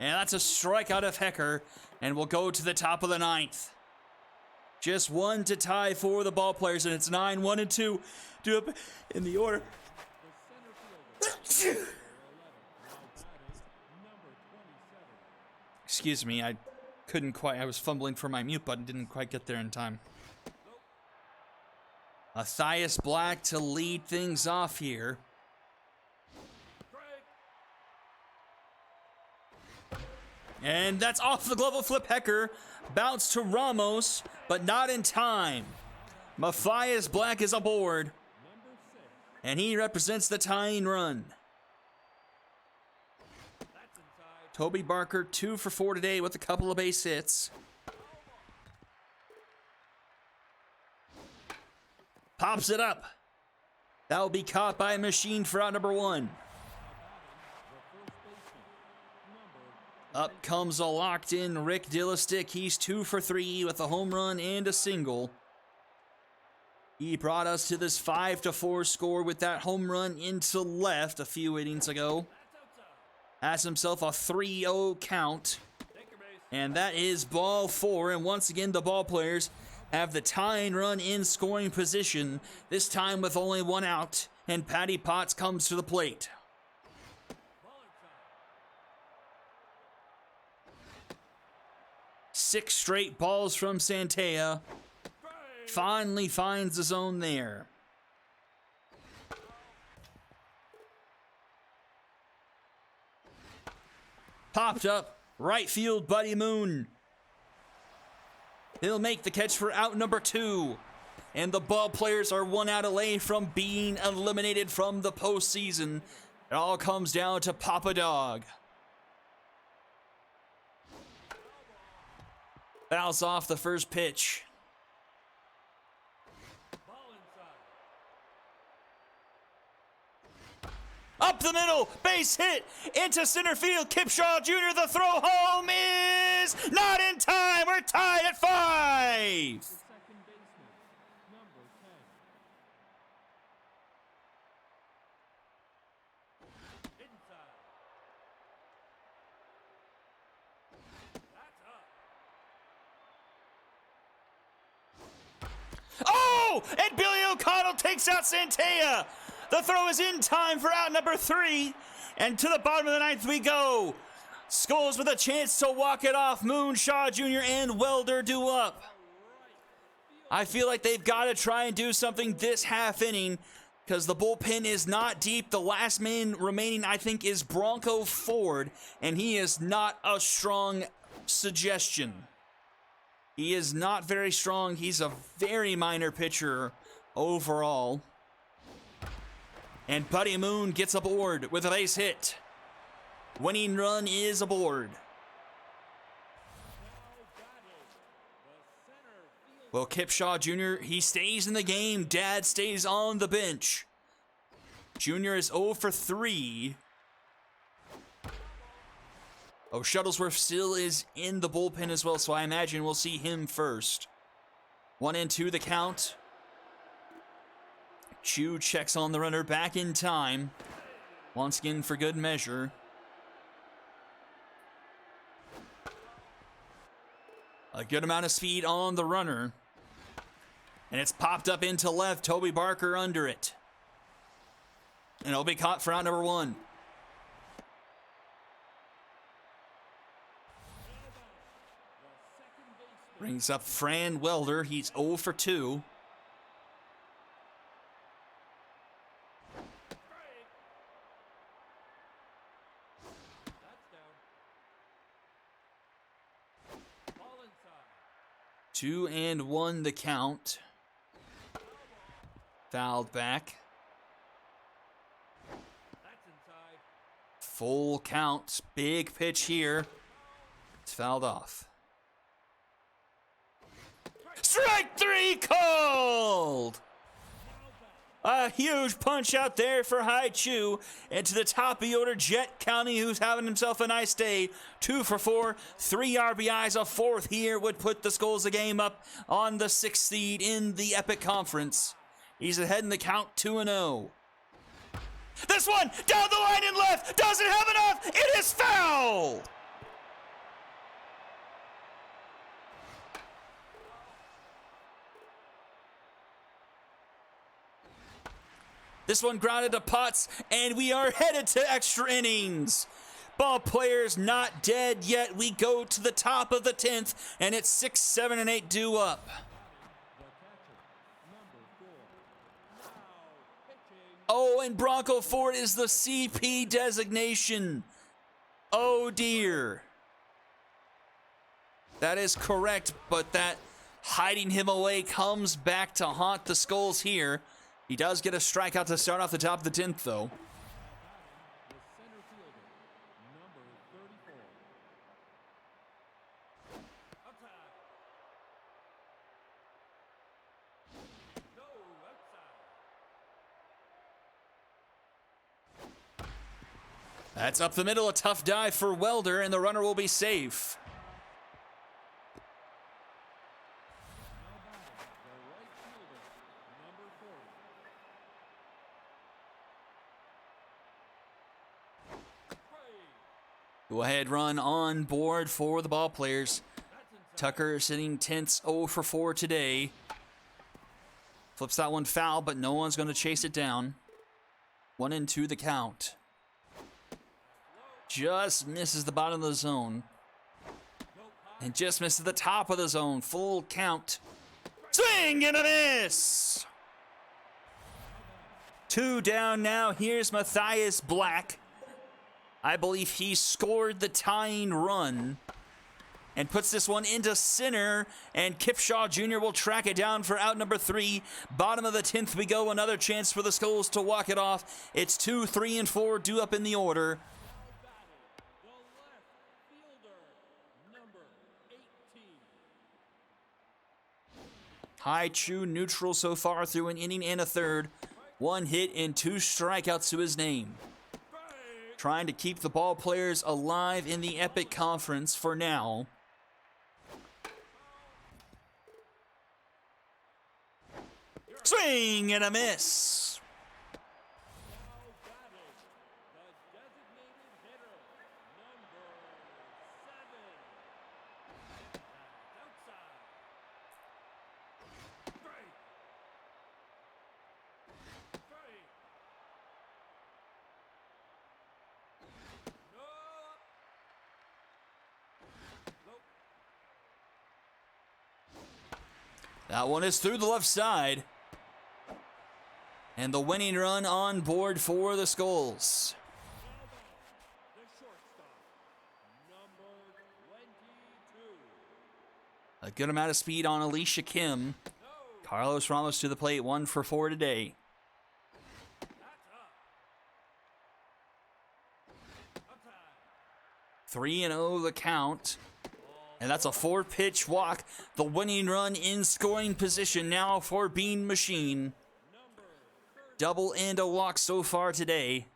[SPEAKER 1] And that's a strikeout of Hecker, and we'll go to the top of the 9th. Just 1 to tie for the ball players, and it's 9, 1 and 2. Do up in the order. Excuse me, I was fumbling for my mute button, didn't quite get there in time. Matthias Black to lead things off here. And that's off the glove of Flip Hecker. Bounce to Ramos, but not in time. Matthias Black is aboard. And he represents the tying run. Toby Barker, 2 for 4 today with a couple of base hits. Pops it up. That will be caught by a machine for out number 1. Up comes a locked-in Rick Dillistick. He's 2 for 3 with a home run and a single. He brought us to this 5-4 score with that home run into left a few innings ago. Has himself a 3-0 count. And that is ball 4. And once again, the ball players have the tying run in scoring position, this time with only 1 out. And Patty Potts comes to the plate. Six straight balls from Santea. Finally finds the zone there. Popped up, right field, Buddy Moon. He'll make the catch for out number 2. And the ball players are 1 out away from being eliminated from the postseason. It all comes down to Papa Dog. Fouls off the first pitch. Up the middle, base hit, into center field, Kipshaw Jr., the throw home is not in time. We're tied at 5. Oh, and Billy O'Connell takes out Santea. The throw is in time for out number 3. And to the bottom of the 9th we go. Skulls with a chance to walk it off. Moon, Shaw Jr., and Welder due up. I feel like they've got to try and do something this half inning because the bullpen is not deep. The last man remaining, I think, is Bronco Ford, and he is not a strong suggestion. He is not very strong. He's a very minor pitcher overall. And Buddy Moon gets aboard with a base hit. Winning run is aboard. Well, Kipshaw Jr., he stays in the game. Dad stays on the bench. Jr. is 0 for 3. Oh, Shuttlesworth still is in the bullpen as well, so I imagine we'll see him first. 1-2 the count. Chu checks on the runner back in time. Once again for good measure. A good amount of speed on the runner. And it's popped up into left. Toby Barker under it. And it'll be caught for out number 1. Brings up Fran Welder. He's 0 for 2. Two and 1 the count. Fouled back. Full count. Big pitch here. It's fouled off. Strike 3 called! A huge punch out there for Hai Chu. And to the top of the order, Jet County, who's having himself a nice day. 2 for 4, 3 RBIs. A 4th here would put the Skulls a game up on the 6th seed in the Epic Conference. He's ahead in the count 2-0. This one, down the line and left, doesn't have enough. It is foul! This one grounded to Potts, and we are headed to extra innings. Ball players not dead yet. We go to the top of the 10th, and it's 6, 7, and 8 due up. Oh, and Bronco Ford is the CP designation. Oh, dear. That is correct, but that hiding him away comes back to haunt the Skulls here. He does get a strikeout to start off the top of the 10th, though.
[SPEAKER 3] The center fielder, number 34. Outside. No, outside.
[SPEAKER 1] That's up the middle, a tough dive for Welder, and the runner will be safe.
[SPEAKER 3] The right fielder, number 40.
[SPEAKER 1] Go-ahead run on board for the ball players. Tucker sitting tense 0 for 4 today. Flips that one foul, but no one's going to chase it down. 1-2 the count. Just misses the bottom of the zone. And just misses the top of the zone. Full count. Swing and a miss! 2 down now. Here's Matthias Black. I believe he scored the tying run and puts this one into center, and Kipshaw Jr. will track it down for out number 3. Bottom of the 10th we go. Another chance for the Skulls to walk it off. It's 2, 3, and 4 due up in the order.
[SPEAKER 3] The left fielder, number 18.
[SPEAKER 1] High Chu neutral so far through an inning and a third. 1 hit and 2 strikeouts to his name. Trying to keep the ball players alive in the Epic Conference for now. Swing and a miss.
[SPEAKER 3] Now batting, the designated hitter, number 7. Outside. Strike. No. Nope.
[SPEAKER 1] That one is through the left side. And the winning run on board for the Skulls.
[SPEAKER 3] The shortstop, number 22.
[SPEAKER 1] A good amount of speed on Alicia Kim. Carlos Ramos to the plate, 1 for 4 today.
[SPEAKER 3] That's up. Outside.
[SPEAKER 1] 3-0 the count. And that's a 4-pitch walk. The winning run in scoring position now for Bean Machine. Double and a walk so far today.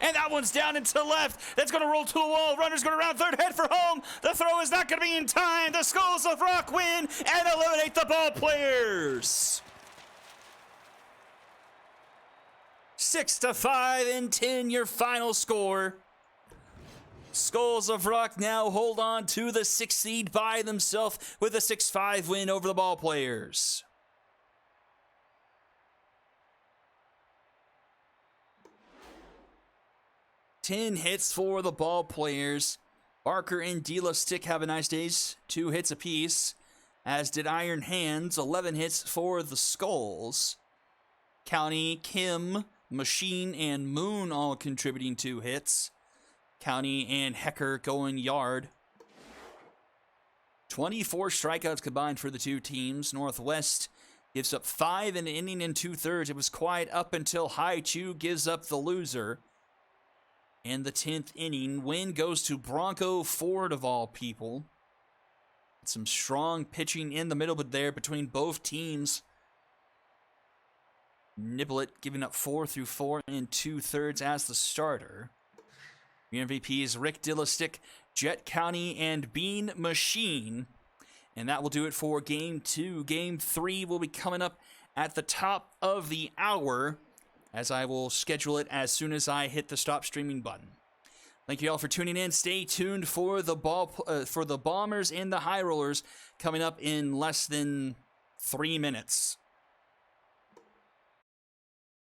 [SPEAKER 1] And that one's down and to left. That's going to roll to the wall. Runner's going to round third, head for home. The throw is not going to be in time. The Skulls of Rock win and eliminate the ball players. 6-5 and 10, your final score. Skulls of Rock now hold on to the 6th seed by themselves with a 6-5 win over the ball players. Ten hits for the ball players. Barker and Dila Stick have a nice days. 2 hits apiece, as did Iron Hands. 11 hits for the Skulls. County, Kim, Machine, and Moon all contributing 2 hits. County and Hecker going yard. 24 strikeouts combined for the 2 teams. Northwest gives up 5 in an inning and 2/3. It was quiet up until Hai Chu gives up the loser. In the 10th inning, win goes to Bronco Ford of all people. Some strong pitching in the middle but there between both teams. Niblett giving up 4 through 4 and 2/3 as the starter. Your MVPs Rick Dillastick, Jet County, and Bean Machine. And that will do it for Game 2. Game 3 will be coming up at the top of the hour, as I will schedule it as soon as I hit the stop streaming button. Thank you all for tuning in. Stay tuned for the Bombers and the High Rollers coming up in less than 3 minutes.